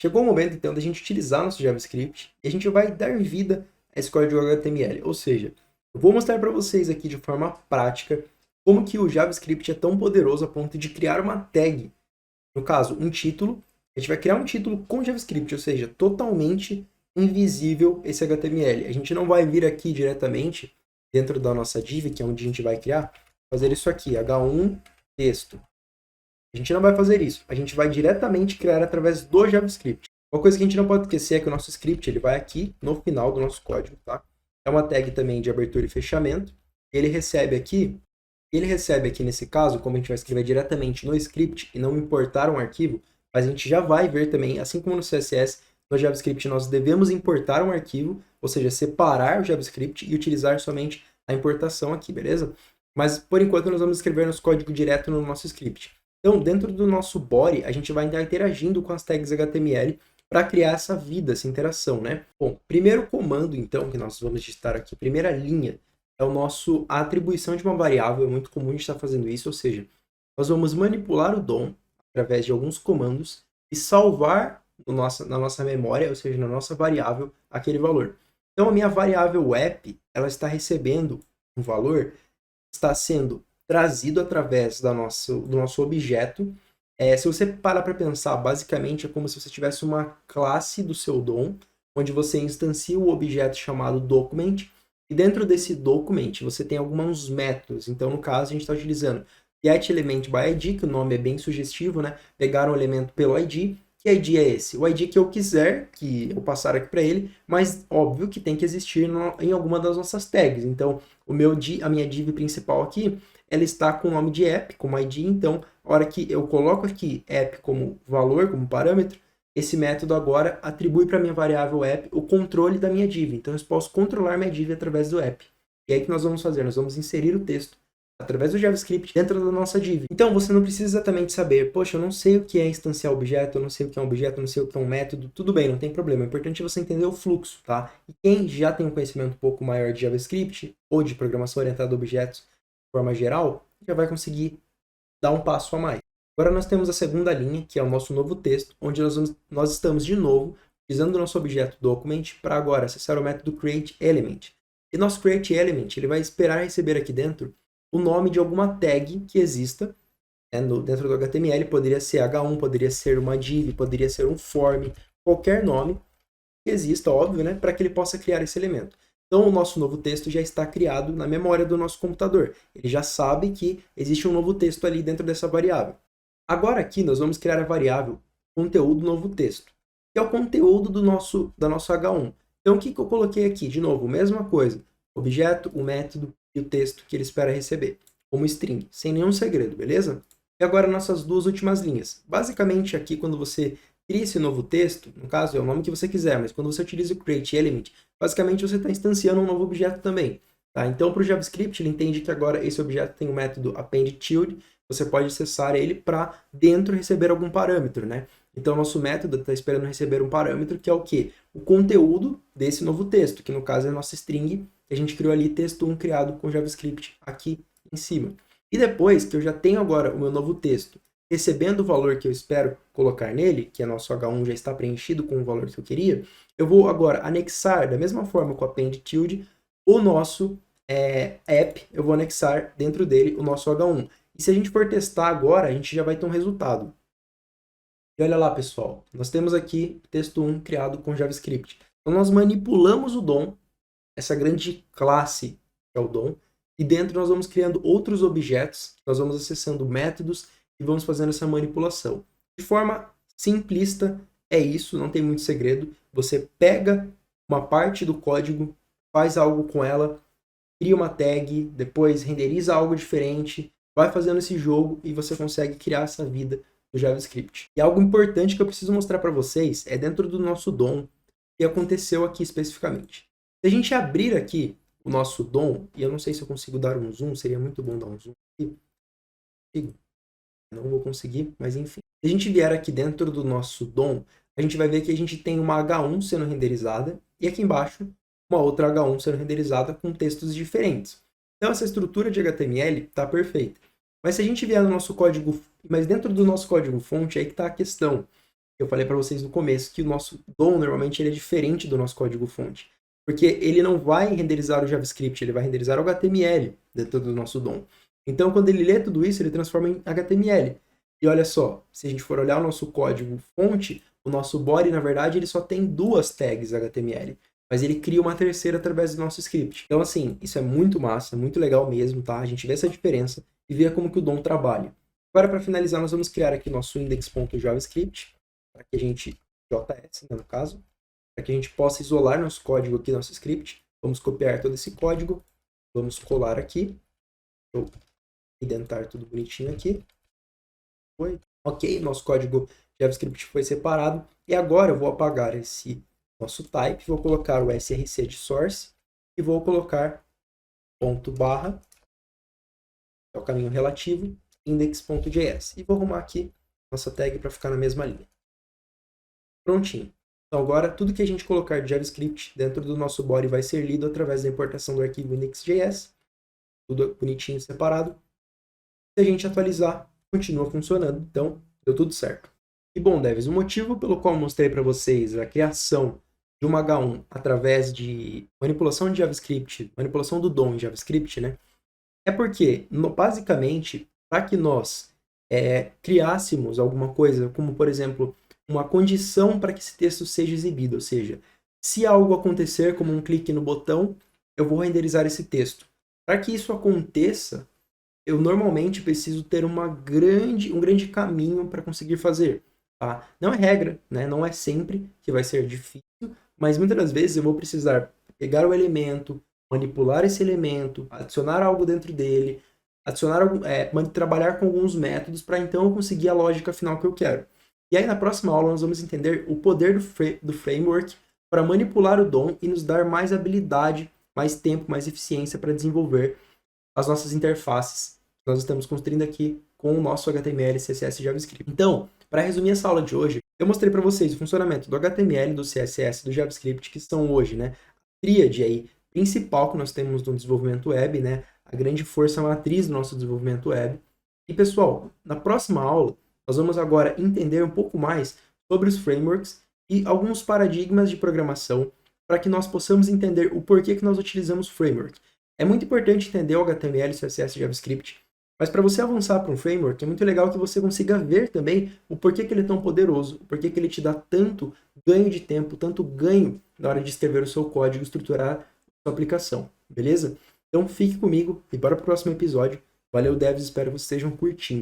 Chegou o momento, então, da gente utilizar nosso JavaScript e a gente vai dar vida a esse código HTML. Ou seja, eu vou mostrar para vocês aqui de forma prática como que o JavaScript é tão poderoso a ponto de criar uma tag. No caso, um título. A gente vai criar um título com JavaScript, ou seja, totalmente invisível esse HTML. A gente não vai vir aqui diretamente dentro da nossa div, que é onde a gente vai criar, fazer isso aqui, h1 texto. A gente não vai fazer isso. A gente vai diretamente criar através do JavaScript. Uma coisa que a gente não pode esquecer é que o nosso script ele vai aqui no final do nosso código, tá? É uma tag também de abertura e fechamento. Ele recebe aqui nesse caso, como a gente vai escrever diretamente no script e não importar um arquivo, mas a gente já vai ver também, assim como no CSS, no JavaScript nós devemos importar um arquivo, ou seja, separar o JavaScript e utilizar somente a importação aqui, beleza? Mas por enquanto nós vamos escrever nosso código direto no nosso script. Então, dentro do nosso body, a gente vai estar interagindo com as tags HTML para criar essa vida, essa interação, né? Bom, primeiro comando, então, que nós vamos digitar aqui, primeira linha, é a atribuição de uma variável. É muito comum a gente estar fazendo isso, ou seja, nós vamos manipular o DOM através de alguns comandos e salvar na nossa memória, ou seja, na nossa variável, aquele valor. Então, a minha variável app, ela está recebendo um valor, está sendo trazido através do nosso objeto. Se você parar para pensar, basicamente é como se você tivesse uma classe do seu DOM, onde você instancia o objeto chamado document, e dentro desse document você tem alguns métodos. Então, no caso, a gente está utilizando getElementById, que o nome é bem sugestivo, né? Pegar um elemento pelo ID. Que ID é esse? O ID que eu quiser, que eu passar aqui para ele, mas óbvio que tem que existir em alguma das nossas tags. Então, a minha div principal aqui, ela está com o nome de app, como ID. Então, a hora que eu coloco aqui app como valor, como parâmetro, esse método agora atribui para a minha variável app o controle da minha div. Então, eu posso controlar minha div através do app. E aí o que nós vamos fazer? Nós vamos inserir o texto através do JavaScript dentro da nossa div. Então, você não precisa exatamente saber, poxa, eu não sei o que é instanciar objeto, eu não sei o que é um objeto, eu não sei o que é um método. Tudo bem, não tem problema. O importante é você entender o fluxo, tá? E quem já tem um conhecimento um pouco maior de JavaScript ou de programação orientada a objetos de forma geral, já vai conseguir dar um passo a mais. Agora nós temos a segunda linha, que é o nosso novo texto, onde nós estamos de novo utilizando o nosso objeto document para agora acessar o método createElement. E nosso createElement ele vai esperar receber aqui dentro o nome de alguma tag que exista dentro do HTML. Poderia ser h1, poderia ser uma div, poderia ser um form, qualquer nome que exista, óbvio, né, para que ele possa criar esse elemento. Então, o nosso novo texto já está criado na memória do nosso computador. Ele já sabe que existe um novo texto ali dentro dessa variável. Agora aqui nós vamos criar a variável conteúdo novo texto, que é o conteúdo da nosso H1. Então, o que eu coloquei aqui? De novo, mesma coisa. Objeto, o método e o texto que ele espera receber, como string, sem nenhum segredo, beleza? E agora nossas duas últimas linhas. Basicamente aqui, quando você cria esse novo texto, no caso é o nome que você quiser, mas quando você utiliza o createElement, basicamente você está instanciando um novo objeto também. Tá? Então, para o JavaScript, ele entende que agora esse objeto tem o método append_tilde, você pode acessar ele para dentro receber algum parâmetro, né? Então, nosso método está esperando receber um parâmetro que é o quê? O conteúdo desse novo texto, que no caso é a nossa string, que a gente criou ali, texto1 criado com JavaScript aqui em cima. E depois que eu já tenho agora o meu novo texto, recebendo o valor que eu espero colocar nele, que é nosso H1 já está preenchido com o valor que eu queria, eu vou agora anexar, da mesma forma com o append_tilde, o nosso app, eu vou anexar dentro dele o nosso H1. E se a gente for testar agora, a gente já vai ter um resultado. E olha lá, pessoal, nós temos aqui texto 1 criado com JavaScript. Então nós manipulamos o DOM, essa grande classe que é o DOM, e dentro nós vamos criando outros objetos, nós vamos acessando métodos e vamos fazendo essa manipulação. De forma simplista, é isso, não tem muito segredo. Você pega uma parte do código, faz algo com ela, cria uma tag, depois renderiza algo diferente, vai fazendo esse jogo e você consegue criar essa vida do JavaScript. E algo importante que eu preciso mostrar para vocês é dentro do nosso DOM, o que aconteceu aqui especificamente. Se a gente abrir aqui o nosso DOM, e eu não sei se eu consigo dar um zoom, seria muito bom dar um zoom aqui. Não vou conseguir, mas enfim. Se a gente vier aqui dentro do nosso DOM, a gente vai ver que a gente tem uma H1 sendo renderizada e aqui embaixo uma outra H1 sendo renderizada com textos diferentes. Então essa estrutura de HTML está perfeita. Mas se a gente vier no nosso código, mas dentro do nosso código fonte, aí que está a questão. Eu falei para vocês no começo que o nosso DOM, normalmente, ele é diferente do nosso código-fonte. Porque ele não vai renderizar o JavaScript, ele vai renderizar o HTML dentro do nosso DOM. Então, quando ele lê tudo isso, ele transforma em HTML. E olha só, se a gente for olhar o nosso código-fonte, o nosso body, na verdade, ele só tem 2 tags HTML. Mas ele cria uma terceira através do nosso script. Então, assim, isso é muito massa, muito legal mesmo, tá? A gente vê essa diferença e vê como que o DOM trabalha. Agora, para finalizar, nós vamos criar aqui nosso index.javascript, para que a gente, JS, né, no caso, para que a gente possa isolar nosso código aqui, nosso script. Vamos copiar todo esse código, vamos colar aqui, vou identar tudo bonitinho aqui. Foi. Ok, nosso código JavaScript foi separado, e agora eu vou apagar esse nosso type, vou colocar o src de source, e vou colocar ponto barra, que é o caminho relativo, index.js. E vou arrumar aqui nossa tag para ficar na mesma linha. Prontinho. Então agora, tudo que a gente colocar de JavaScript dentro do nosso body vai ser lido através da importação do arquivo index.js. Tudo bonitinho, separado. Se a gente atualizar, continua funcionando. Então, deu tudo certo. E bom, devs, o motivo pelo qual eu mostrei para vocês a criação de uma H1 através de manipulação de JavaScript, manipulação do DOM em JavaScript, né? É porque, basicamente, para que nós criássemos alguma coisa, como, por exemplo, uma condição para que esse texto seja exibido, ou seja, se algo acontecer, como um clique no botão, eu vou renderizar esse texto. Para que isso aconteça, eu normalmente preciso ter um grande caminho para conseguir fazer. Tá? Não é regra, né? Não é sempre que vai ser difícil, mas muitas das vezes eu vou precisar pegar o elemento, manipular esse elemento, adicionar algo dentro dele, trabalhar com alguns métodos para então eu conseguir a lógica final que eu quero. E aí na próxima aula nós vamos entender o poder do framework para manipular o DOM e nos dar mais habilidade, mais tempo, mais eficiência para desenvolver as nossas interfaces que nós estamos construindo aqui com o nosso HTML, CSS e JavaScript. Então, para resumir essa aula de hoje, eu mostrei para vocês o funcionamento do HTML, do CSS e do JavaScript, que são hoje, né, a tríade aí principal que nós temos no desenvolvimento web, né, a grande força matriz do nosso desenvolvimento web. E pessoal, na próxima aula, nós vamos agora entender um pouco mais sobre os frameworks e alguns paradigmas de programação para que nós possamos entender o porquê que nós utilizamos framework. É muito importante entender o HTML, CSS e JavaScript, mas para você avançar para um framework, é muito legal que você consiga ver também o porquê que ele é tão poderoso, o porquê que ele te dá tanto ganho de tempo, tanto ganho na hora de escrever o seu código, estruturar a sua aplicação, beleza? Então fique comigo e bora para o próximo episódio. Valeu, devs, espero que vocês estejam curtindo.